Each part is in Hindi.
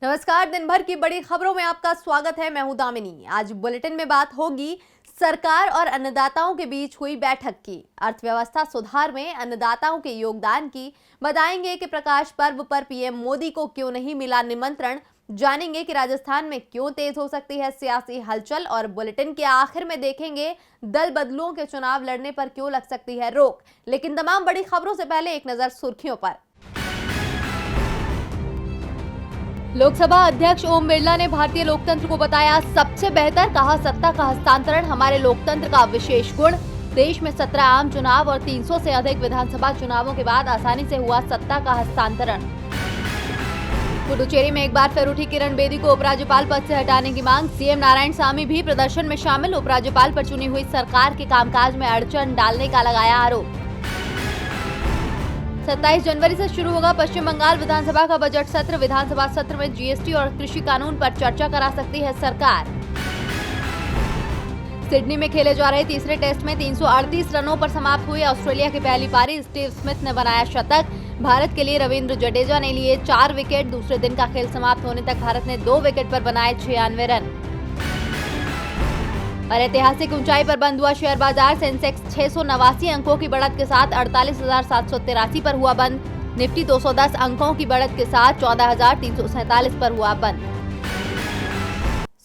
नमस्कार। दिन भर की बड़ी खबरों में आपका स्वागत है। मैं हूं दामिनी। आज बुलेटिन में बात होगी सरकार और अन्नदाताओं के बीच हुई बैठक की, अर्थव्यवस्था सुधार में अन्नदाताओं के योगदान की। बताएंगे कि प्रकाश पर्व पर पीएम मोदी को क्यों नहीं मिला निमंत्रण। जानेंगे कि राजस्थान में क्यों तेज हो सकती है सियासी हलचल, और बुलेटिन के आखिर में देखेंगे दल बदलुओं के चुनाव लड़ने पर क्यों लग सकती है रोक। लेकिन तमाम बड़ी खबरों से पहले एक नजर सुर्खियों पर। लोकसभा अध्यक्ष ओम बिरला ने भारतीय लोकतंत्र को बताया सबसे बेहतर। कहा, सत्ता का हस्तांतरण हमारे लोकतंत्र का विशेष गुण। देश में 17 आम चुनाव और 300 से अधिक विधानसभा चुनावों के बाद आसानी से हुआ सत्ता का हस्तांतरण। पुडुचेरी में एक बार फिर उठी किरण बेदी को उपराज्यपाल पद से हटाने की मांग। सीएम नारायणसामी भी प्रदर्शन में शामिल। उपराज्यपाल पर चुनी हुई सरकार के कामकाज में अड़चन डालने का लगाया आरोप। 27 जनवरी से शुरू होगा पश्चिम बंगाल विधानसभा का बजट सत्र। विधानसभा सत्र में जीएसटी और कृषि कानून पर चर्चा करा सकती है सरकार। सिडनी में खेले जा रहे तीसरे टेस्ट में 338 रनों पर समाप्त हुई ऑस्ट्रेलिया की पहली पारी। स्टीव स्मिथ ने बनाया शतक। भारत के लिए रविंद्र जडेजा ने लिए 4 विकेट। दूसरे दिन का खेल समाप्त होने तक भारत ने 2 विकेट पर बनाए 96 रन। और ऐतिहासिक ऊंचाई पर बंद हुआ शेयर बाजार। सेंसेक्स 689 अंकों की बढ़त के साथ 48,783 पर हुआ बंद। निफ्टी 210 अंकों की बढ़त के साथ 14,347 पर हुआ बंद।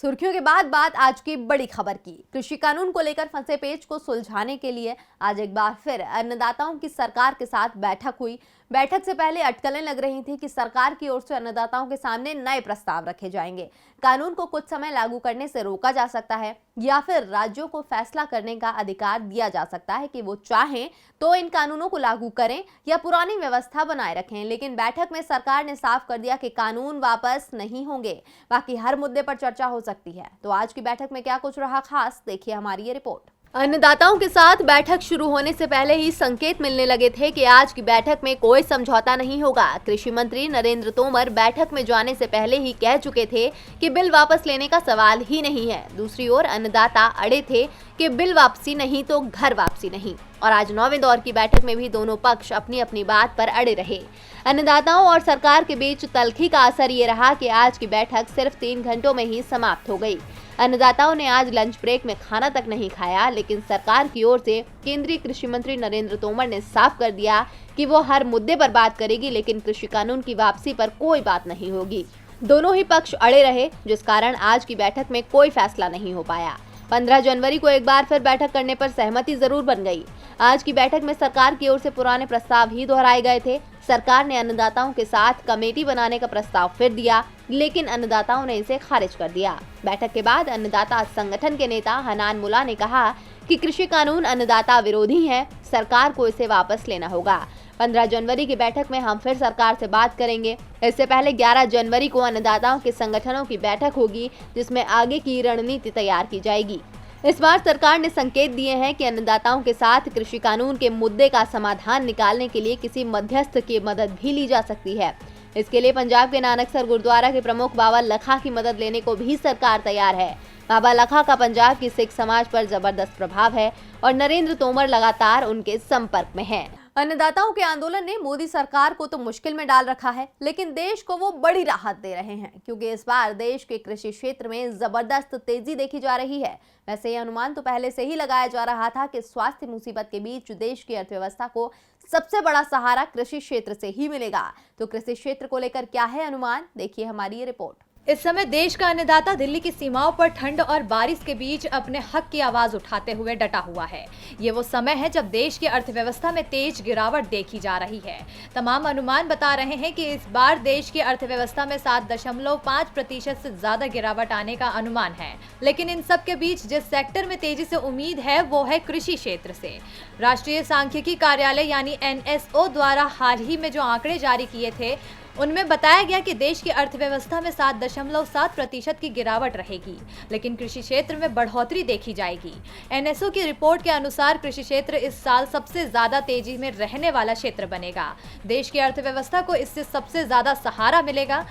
सुर्खियों के बाद बात आज की बड़ी खबर की। कृषि कानून को लेकर फंसे पेच को सुलझाने के लिए आज एक बार फिर अन्नदाताओं की सरकार के साथ बैठक हुई। बैठक से पहले अटकलें लग रही थी कि सरकार की ओर से अन्नदाताओं के सामने नए प्रस्ताव रखे जाएंगे। कानून को कुछ समय लागू करने से रोका जा सकता है या फिर राज्यों को फैसला करने का अधिकार दिया जा सकता है कि वो चाहें तो इन कानूनों को लागू करें या पुरानी व्यवस्था बनाए रखें। लेकिन बैठक में सरकार ने साफ कर दिया कि कानून वापस नहीं होंगे। बाकी हर मुद्दे पर चर्चा हो सकती है। तो आज की बैठक में क्या कुछ रहा खास, देखिए हमारी ये रिपोर्ट। अन्नदाताओं के साथ बैठक शुरू होने से पहले ही संकेत मिलने लगे थे कि आज की बैठक में कोई समझौता नहीं होगा। कृषि मंत्री नरेंद्र तोमर बैठक में जाने से पहले ही कह चुके थे कि बिल वापस लेने का सवाल ही नहीं है। दूसरी ओर अन्नदाता अड़े थे कि बिल वापसी नहीं तो घर वापसी नहीं। और आज 9वें दौर की बैठक में भी दोनों पक्ष अपनी अपनी बात पर अड़े रहे। अन्नदाताओं और सरकार के बीच तल्खी का असर ये रहा कि आज की बैठक सिर्फ 3 घंटों में ही समाप्त हो गई। अन्नदाताओं ने आज लंच ब्रेक में खाना तक नहीं खाया, लेकिन सरकार की ओर से केंद्रीय कृषि मंत्री नरेंद्र तोमर ने साफ कर दिया कि वो हर मुद्दे पर बात करेगी, लेकिन कृषि कानून की वापसी पर कोई बात नहीं होगी। दोनों ही पक्ष अड़े रहे, जिस कारण आज की बैठक में कोई फैसला नहीं हो पाया। 15 जनवरी को एक बार फिर बैठक करने पर सहमति जरूर बन गई। आज की बैठक में सरकार की ओर से पुराने प्रस्ताव ही दोहराए गए थे। सरकार ने अन्नदाताओं के साथ कमेटी बनाने का प्रस्ताव फिर दिया, लेकिन अन्नदाताओं ने इसे खारिज कर दिया। बैठक के बाद अन्नदाता संगठन के नेता हनान मुल्ला ने कहा कि कृषि कानून अन्नदाता विरोधी है, सरकार को इसे वापस लेना होगा। 15 जनवरी की बैठक में हम फिर सरकार से बात करेंगे। इससे पहले 11 जनवरी को अन्नदाताओं के संगठनों की बैठक होगी, जिसमें आगे की रणनीति तैयार की जाएगी। इस बार सरकार ने संकेत दिए हैं कि अन्नदाताओं के साथ कृषि कानून के मुद्दे का समाधान निकालने के लिए किसी मध्यस्थ की मदद भी ली जा सकती है। इसके लिए पंजाब के नानकसर गुरुद्वारा के प्रमुख बाबा लखा की मदद लेने को भी सरकार तैयार है। बाबा लखा का पंजाब की सिख समाज पर जबरदस्त प्रभाव है और नरेंद्र तोमर लगातार उनके संपर्क में हैं। अन्नदाताओं के आंदोलन ने मोदी सरकार को तो मुश्किल में डाल रखा है, लेकिन देश को वो बड़ी राहत दे रहे हैं, क्योंकि इस बार देश के कृषि क्षेत्र में जबरदस्त तेजी देखी जा रही है। वैसे ये अनुमान तो पहले से ही लगाया जा रहा था कि स्वास्थ्य मुसीबत के बीच देश की अर्थव्यवस्था को सबसे बड़ा सहारा कृषि क्षेत्र से ही मिलेगा। तो कृषि क्षेत्र को लेकर क्या है अनुमान, देखिए हमारी ये रिपोर्ट। इस समय देश का अन्नदाता दिल्ली की सीमाओं पर ठंड और बारिश के बीच अपने हक की आवाज उठाते हुए डटा हुआ है। ये वो समय है जब देश की अर्थव्यवस्था में तेज गिरावट देखी जा रही है। तमाम अनुमान बता रहे हैं कि इस बार देश की अर्थव्यवस्था में 7.5% से ज्यादा गिरावट आने का अनुमान है। लेकिन इन सब के बीच जिस सेक्टर में तेजी से उम्मीद है वो है कृषि क्षेत्र से। राष्ट्रीय सांख्यिकी कार्यालय यानी NSO द्वारा हाल ही में जो आंकड़े जारी किए थे, उनमें बताया गया कि देश की अर्थव्यवस्था में 7.7% की गिरावट रहेगी, लेकिन कृषि क्षेत्र में बढ़ोतरी देखी जाएगी। NSO की रिपोर्ट के अनुसार कृषि क्षेत्र इस साल सबसे ज्यादा तेजी में रहने वाला क्षेत्र बनेगा। देश की अर्थव्यवस्था को इससे सबसे ज्यादा सहारा मिलेगा।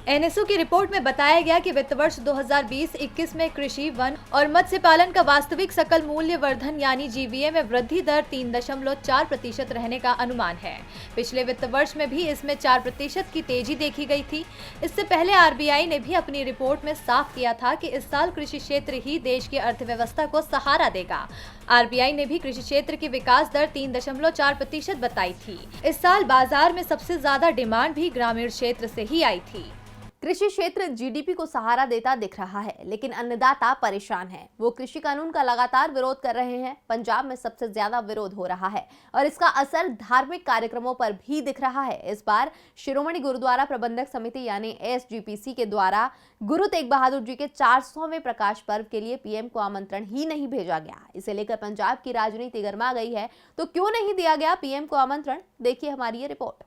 एनएसओ की रिपोर्ट में बताया गया कि वित्त वर्ष 2020-21 में कृषि, वन और मत्स्य पालन का वास्तविक सकल मूल्य वर्धन यानी जीवीए में वृद्धि दर 3.4% रहने का अनुमान है। पिछले वित्त वर्ष में भी इसमें 4% की तेजी देखी गई थी। इससे पहले आरबीआई ने भी अपनी रिपोर्ट में साफ किया था कि इस साल कृषि क्षेत्र ही देश की अर्थव्यवस्था को सहारा देगा। आरबीआई ने भी कृषि क्षेत्र की विकास दर 3.4% बताई थी। इस साल बाजार में सबसे ज्यादा डिमांड भी ग्रामीण क्षेत्र से ही आई थी। कृषि क्षेत्र जीडीपी को सहारा देता दिख रहा है, लेकिन अन्नदाता परेशान हैं। वो कृषि कानून का लगातार विरोध कर रहे हैं। पंजाब में सबसे ज्यादा विरोध हो रहा है और इसका असर धार्मिक कार्यक्रमों पर भी दिख रहा है। इस बार शिरोमणि गुरुद्वारा प्रबंधक समिति यानी एसजीपीसी के द्वारा गुरु तेग बहादुर जी के 400वें प्रकाश पर्व के लिए पीएम को आमंत्रण ही नहीं भेजा गया। इसे लेकर पंजाब की राजनीति गर्मा गई है। तो क्यों नहीं दिया गया पीएम को आमंत्रण, देखिए हमारी ये रिपोर्ट।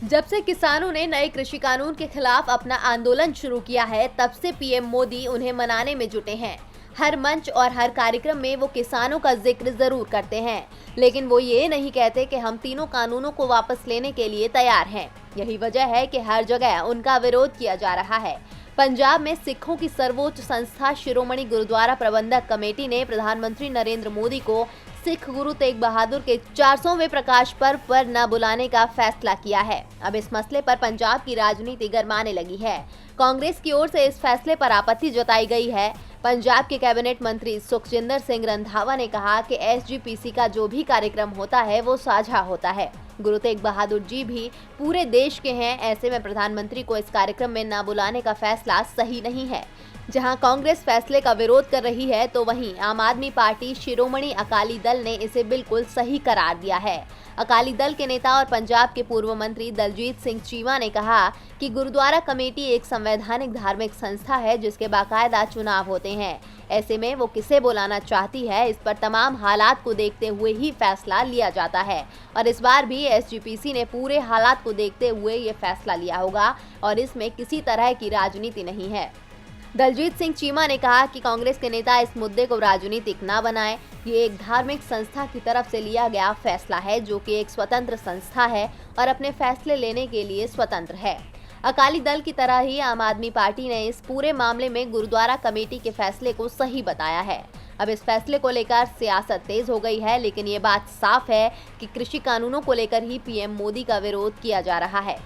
जब से किसानों ने नए कृषि कानून के खिलाफ अपना आंदोलन शुरू किया है, तब से पीएम मोदी उन्हें मनाने में जुटे हैं। हर मंच और हर कार्यक्रम में वो किसानों का जिक्र जरूर करते हैं, लेकिन वो ये नहीं कहते कि हम तीनों कानूनों को वापस लेने के लिए तैयार हैं। यही वजह है कि हर जगह उनका विरोध किया जा रहा है। पंजाब में सिखों की सर्वोच्च संस्था शिरोमणि गुरुद्वारा प्रबंधक कमेटी ने प्रधानमंत्री नरेंद्र मोदी को सिख गुरु तेग बहादुर के 400वें प्रकाश पर्व पर न बुलाने का फैसला किया है। अब इस मसले पर पंजाब की राजनीति गरमाने लगी है। कांग्रेस की ओर से इस फैसले पर आपत्ति जताई गई है। पंजाब के कैबिनेट मंत्री सुखजिंदर सिंह रंधावा ने कहा कि एसजीपीसी का जो भी कार्यक्रम होता है वो साझा होता है। गुरु तेग बहादुर जी भी पूरे देश के हैं। ऐसे में प्रधानमंत्री को इस कार्यक्रम में न बुलाने का फैसला सही नहीं है। जहां कांग्रेस फैसले का विरोध कर रही है, तो वहीं आम आदमी पार्टी शिरोमणि अकाली दल ने इसे बिल्कुल सही करार दिया है। अकाली दल के नेता और पंजाब के पूर्व मंत्री दलजीत सिंह चीमा ने कहा कि गुरुद्वारा कमेटी एक संवैधानिक धार्मिक संस्था है जिसके बाकायदा चुनाव होते हैं। ऐसे में वो किसे बुलाना चाहती है, इस पर तमाम हालात को देखते हुए ही फैसला लिया जाता है। और इस बार भी एसजीपीसी ने पूरे हालात को देखते हुए ये फैसला लिया होगा और इसमें किसी तरह की राजनीति नहीं है। दलजीत सिंह चीमा ने कहा कि कांग्रेस के नेता इस मुद्दे को राजनीतिक ना बनाएं। ये एक धार्मिक संस्था की तरफ से लिया गया फैसला है, जो कि एक स्वतंत्र संस्था है और अपने फैसले लेने के लिए स्वतंत्र है। अकाली दल की तरह ही आम आदमी पार्टी ने इस पूरे मामले में गुरुद्वारा कमेटी के फैसले को सही बताया है। अब इस फैसले को लेकर सियासत तेज हो गई है, लेकिन ये बात साफ है कि कृषि कानूनों को लेकर ही पीएम मोदी का विरोध किया जा रहा है।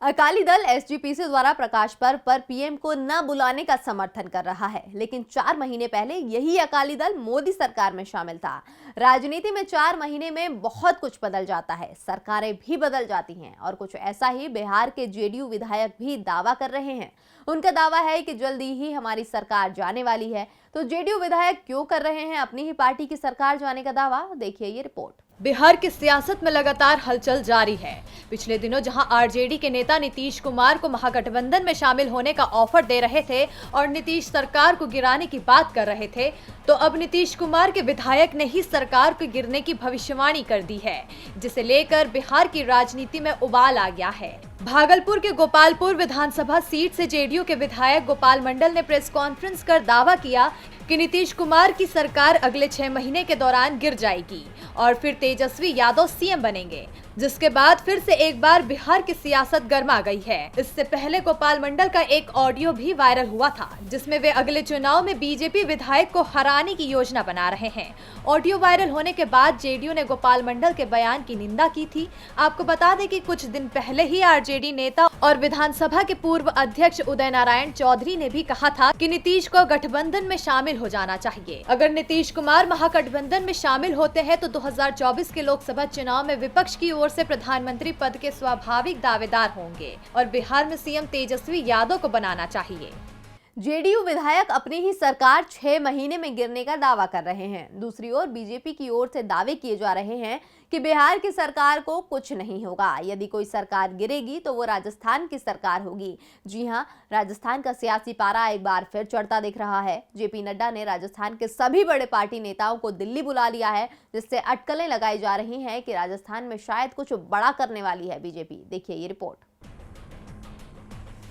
अकाली दल एसजीपीसी द्वारा प्रकाश पर्व पर पीएम को न बुलाने का समर्थन कर रहा है, लेकिन 4 महीने पहले यही अकाली दल मोदी सरकार में शामिल था। राजनीति में 4 महीने में बहुत कुछ बदल जाता है, सरकारें भी बदल जाती हैं और कुछ ऐसा ही बिहार के जेडीयू विधायक भी दावा कर रहे हैं। उनका दावा है कि जल्दी ही हमारी सरकार जाने वाली है। तो जेडीयू विधायक क्यों कर रहे हैं अपनी ही पार्टी की सरकार जाने का दावा, देखिए ये रिपोर्ट। बिहार की सियासत में लगातार हलचल जारी है। पिछले दिनों जहां आरजेडी के नेता नीतीश कुमार को महागठबंधन में शामिल होने का ऑफर दे रहे थे और नीतीश सरकार को गिराने की बात कर रहे थे, तो अब नीतीश कुमार के विधायक ने ही सरकार को गिरने की भविष्यवाणी कर दी है, जिसे लेकर बिहार की राजनीति में उबाल आ गया है। भागलपुर के गोपालपुर विधानसभा सीट से जेडीयू के विधायक गोपाल मंडल ने प्रेस कॉन्फ्रेंस कर दावा किया कि नीतीश कुमार की सरकार अगले 6 महीने के दौरान गिर जाएगी और फिर तेजस्वी यादव सीएम बनेंगे, जिसके बाद फिर से एक बार बिहार की सियासत गर्मा गई है। इससे पहले गोपाल मंडल का एक ऑडियो भी वायरल हुआ था, जिसमें वे अगले चुनाव में बीजेपी विधायक को हराने की योजना बना रहे हैं। ऑडियो वायरल होने के बाद जेडीयू ने गोपाल मंडल के बयान की निंदा की थी। आपको बता दें कि कुछ दिन पहले ही आरजेडी नेता और विधानसभा के पूर्व अध्यक्ष उदय नारायण चौधरी ने भी कहा था कि नीतीश को गठबंधन में शामिल हो जाना चाहिए। अगर नीतीश कुमार महागठबंधन में शामिल होते हैं तो 2024 के लोकसभा चुनाव में विपक्ष की ओर से प्रधानमंत्री पद के स्वाभाविक दावेदार होंगे और बिहार में सीएम तेजस्वी यादव को बनाना चाहिए। जेडीयू विधायक अपनी ही सरकार 6 महीने में गिरने का दावा कर रहे हैं। दूसरी ओर बीजेपी की ओर से दावे किए जा रहे हैं कि बिहार की सरकार को कुछ नहीं होगा। यदि कोई सरकार गिरेगी तो वो राजस्थान की सरकार होगी। जी हां, राजस्थान का सियासी पारा एक बार फिर चढ़ता दिख रहा है। जेपी नड्डा ने राजस्थान के सभी बड़े पार्टी नेताओं को दिल्ली बुला लिया है, जिससे अटकलें लगाई जा रही हैं कि राजस्थान में शायद कुछ बड़ा करने वाली है बीजेपी। देखिए ये रिपोर्ट।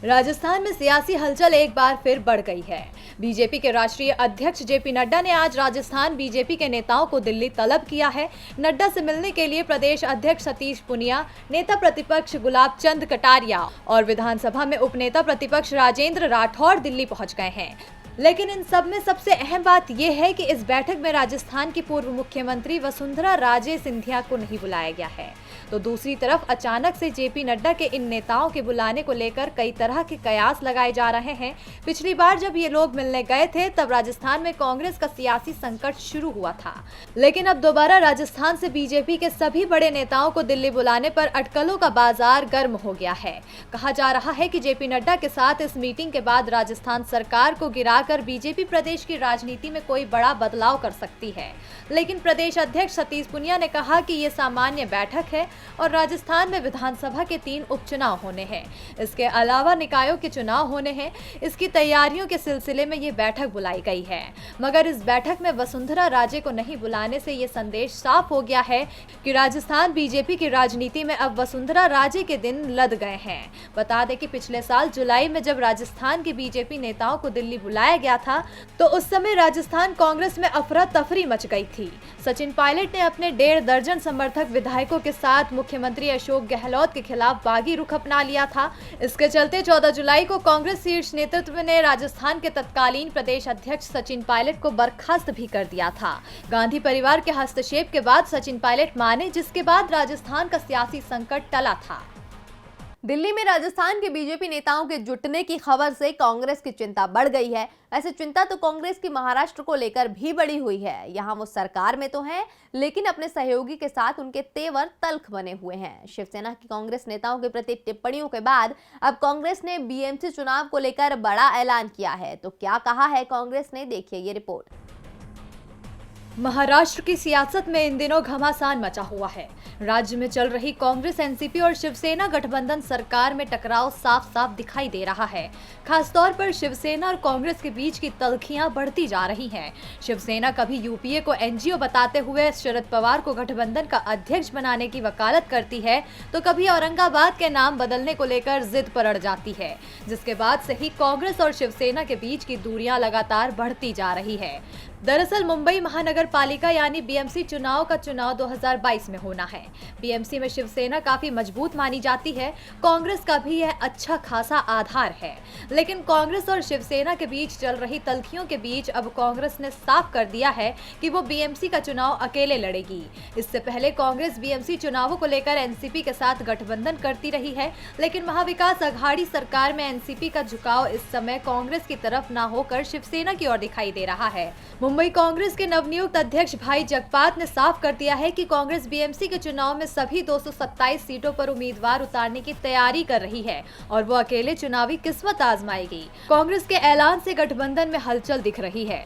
राजस्थान में सियासी हलचल एक बार फिर बढ़ गई है। बीजेपी के राष्ट्रीय अध्यक्ष जेपी नड्डा ने आज राजस्थान बीजेपी के नेताओं को दिल्ली तलब किया है। नड्डा से मिलने के लिए प्रदेश अध्यक्ष सतीश पूनिया, नेता प्रतिपक्ष गुलाब चंद कटारिया और विधानसभा में उपनेता प्रतिपक्ष राजेंद्र राठौड़ दिल्ली पहुंच गए हैं। लेकिन इन सब में सबसे अहम बात यह है कि इस बैठक में राजस्थान की पूर्व मुख्यमंत्री वसुंधरा राजे सिंधिया को नहीं बुलाया गया है। तो दूसरी तरफ अचानक से जेपी नड्डा के इन नेताओं के बुलाने को लेकर कई तरह के कयास लगाए जा रहे हैं। पिछली बार जब ये लोग मिलने गए थे तब राजस्थान में कांग्रेस का सियासी संकट शुरू हुआ था, लेकिन अब दोबारा राजस्थान से बीजेपी के सभी बड़े नेताओं को दिल्ली बुलाने पर अटकलों का बाजार गर्म हो गया है। कहा जा रहा है कि जेपी नड्डा के साथ इस मीटिंग के बाद राजस्थान सरकार को गिराकर बीजेपी प्रदेश की राजनीति में कोई बड़ा बदलाव कर सकती है। लेकिन प्रदेश अध्यक्ष सतीश पूनिया ने कहा कि ये सामान्य बैठक है और राजस्थान में विधानसभा के 3 उपचुनाव होने हैं। इसके अलावा निकायों के चुनाव होने हैं। इसकी तैयारियों के सिलसिले में ये बैठक बुलाई गई है। मगर इस बैठक में वसुंधरा राजे को नहीं बुलाने से ये संदेश साफ हो गया है कि राजस्थान बीजेपी की राजनीति में अब वसुंधरा राजे के दिन लद गए हैं। बता दें कि पिछले साल जुलाई में जब राजस्थान के बीजेपी नेताओं को दिल्ली बुलाया गया था तो उस समय राजस्थान कांग्रेस में अफरा तफरी मच गई थी। सचिन पायलट ने अपने 1.5 दर्जन समर्थक विधायकों के साथ मुख्यमंत्री अशोक गहलोत के खिलाफ बागी रुख अपना लिया था। इसके चलते 14 जुलाई को कांग्रेस शीर्ष नेतृत्व ने राजस्थान के तत्कालीन प्रदेश अध्यक्ष सचिन पायलट को बर्खास्त भी कर दिया था। गांधी परिवार के हस्तक्षेप के बाद सचिन पायलट माने, जिसके बाद राजस्थान का सियासी संकट टला था। दिल्ली में राजस्थान के बीजेपी नेताओं के जुटने की खबर से कांग्रेस की चिंता बढ़ गई है। ऐसे चिंता तो कांग्रेस की महाराष्ट्र को लेकर भी बढ़ी हुई है। यहाँ वो सरकार में तो है, लेकिन अपने सहयोगी के साथ उनके तेवर तल्ख बने हुए हैं। शिवसेना की कांग्रेस नेताओं के प्रति टिप्पणियों के बाद अब कांग्रेस ने बीएमसी चुनाव को लेकर बड़ा ऐलान किया है। तो क्या कहा है कांग्रेस ने, देखिए ये रिपोर्ट। महाराष्ट्र की सियासत में इन दिनों घमासान मचा हुआ है। राज्य में चल रही कांग्रेस, एनसीपी और शिवसेना गठबंधन सरकार में टकराव साफ साफ दिखाई दे रहा है। खासतौर पर शिवसेना और कांग्रेस के बीच की तल्खियां बढ़ती जा रही हैं। शिवसेना कभी यूपीए को एनजीओ बताते हुए शरद पवार को गठबंधन का अध्यक्ष बनाने की वकालत करती है, तो कभी औरंगाबाद के नाम बदलने को लेकर जिद पर अड़ जाती है, जिसके बाद से ही कांग्रेस और शिवसेना के बीच की दूरियां लगातार बढ़ती जा रही है। दरअसल मुंबई महानगर पालिका यानी बीएमसी चुनाव का चुनाव 2022 में होना है। बीएमसी में शिवसेना काफी मजबूत मानी जाती है। कांग्रेस का भी यह अच्छा खासा आधार है, लेकिन कांग्रेस और शिवसेना के बीच चल रही तल्खियों के बीच अब कांग्रेस ने साफ कर दिया है कि वो बीएमसी का चुनाव अकेले लड़ेगी। इससे पहले कांग्रेस बीएमसी चुनावों को लेकर एनसीपी के साथ गठबंधन करती रही है, लेकिन महाविकास अघाड़ी सरकार में एनसीपी का झुकाव इस समय कांग्रेस की तरफ न होकर शिवसेना की ओर दिखाई दे रहा है। मुंबई कांग्रेस के नवनियुक्त अध्यक्ष भाई जगपात ने साफ कर दिया है कि कांग्रेस बीएमसी के चुनाव में सभी 227 सीटों पर उम्मीदवार उतारने की तैयारी कर रही है और वो अकेले चुनावी किस्मत आजमाएगी। कांग्रेस के ऐलान से गठबंधन में हलचल दिख रही है।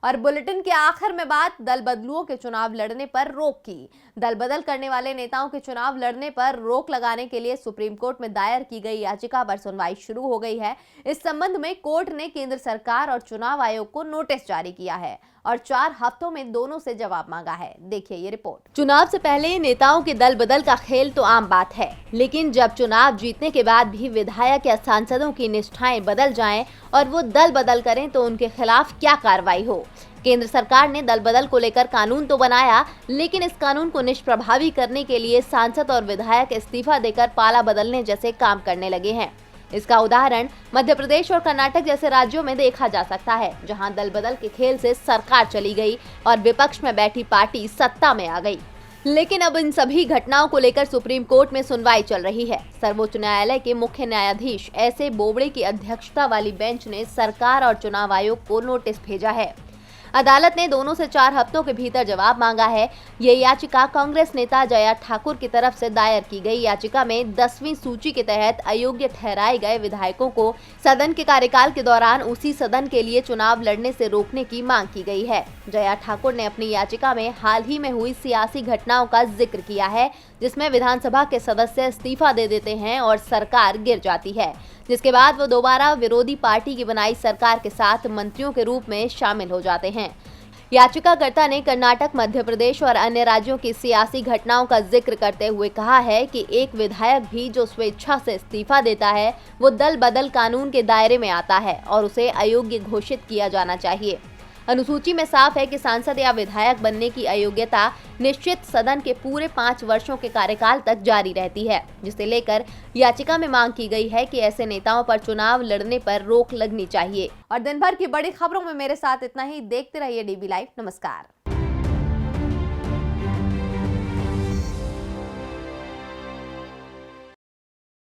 और बुलेटिन के आखिर में बात दल बदलुओं के चुनाव लड़ने पर रोक की। दल बदल करने वाले नेताओं के चुनाव लड़ने पर रोक लगाने के लिए सुप्रीम कोर्ट में दायर की गई याचिका पर सुनवाई शुरू हो गई है। इस संबंध में कोर्ट ने केंद्र सरकार और चुनाव आयोग को नोटिस जारी किया है और 4 हफ्तों में दोनों से जवाब मांगा है। देखिए ये रिपोर्ट। चुनाव से पहले नेताओं के दल बदल का खेल तो आम बात है, लेकिन जब चुनाव जीतने के बाद भी विधायक या सांसदों की निष्ठाएं बदल जाएं और वो दल बदल करें तो उनके खिलाफ क्या कार्रवाई हो। केंद्र सरकार ने दल बदल को लेकर कानून तो बनाया, लेकिन इस कानून को निष्प्रभावी करने के लिए सांसद और विधायक इस्तीफा देकर पाला बदलने जैसे काम करने लगे हैं। इसका उदाहरण मध्य प्रदेश और कर्नाटक जैसे राज्यों में देखा जा सकता है, जहां दल बदल के खेल से सरकार चली गई और विपक्ष में बैठी पार्टी सत्ता में आ गई। लेकिन अब इन सभी घटनाओं को लेकर सुप्रीम कोर्ट में सुनवाई चल रही है। सर्वोच्च न्यायालय के मुख्य न्यायाधीश एस.ए. बोबड़े की अध्यक्षता वाली बेंच ने सरकार और चुनाव आयोग को नोटिस भेजा है। अदालत ने दोनों से 4 हफ्तों के भीतर जवाब मांगा है। ये याचिका कांग्रेस नेता जया ठाकुर की तरफ से दायर की गई याचिका में 10वीं सूची के तहत अयोग्य ठहराए गए विधायकों को सदन के कार्यकाल के दौरान उसी सदन के लिए चुनाव लड़ने से रोकने की मांग की गई है। जया ठाकुर ने अपनी याचिका में हाल ही में हुई सियासी घटनाओं का जिक्र किया है, जिसमें विधानसभा के सदस्य इस्तीफा दे देते हैं और सरकार गिर जाती है, जिसके बाद वो दोबारा विरोधी पार्टी की बनाई सरकार के साथ मंत्रियों के रूप में शामिल हो जाते हैं। याचिकाकर्ता ने कर्नाटक, मध्य प्रदेश और अन्य राज्यों की सियासी घटनाओं का जिक्र करते हुए कहा है कि एक विधायक भी जो स्वेच्छा से इस्तीफा देता है वो दल बदल कानून के दायरे में आता है और उसे अयोग्य घोषित किया जाना चाहिए। अनुसूची में साफ है कि सांसद या विधायक बनने की अयोग्यता निश्चित सदन के पूरे 5 वर्षों के कार्यकाल तक जारी रहती है, जिसे लेकर याचिका में मांग की गई है कि ऐसे नेताओं पर चुनाव लड़ने पर रोक लगनी चाहिए। और दिन भर की बड़ी खबरों में मेरे साथ इतना ही। देखते रहिए डीबी लाइव। नमस्कार।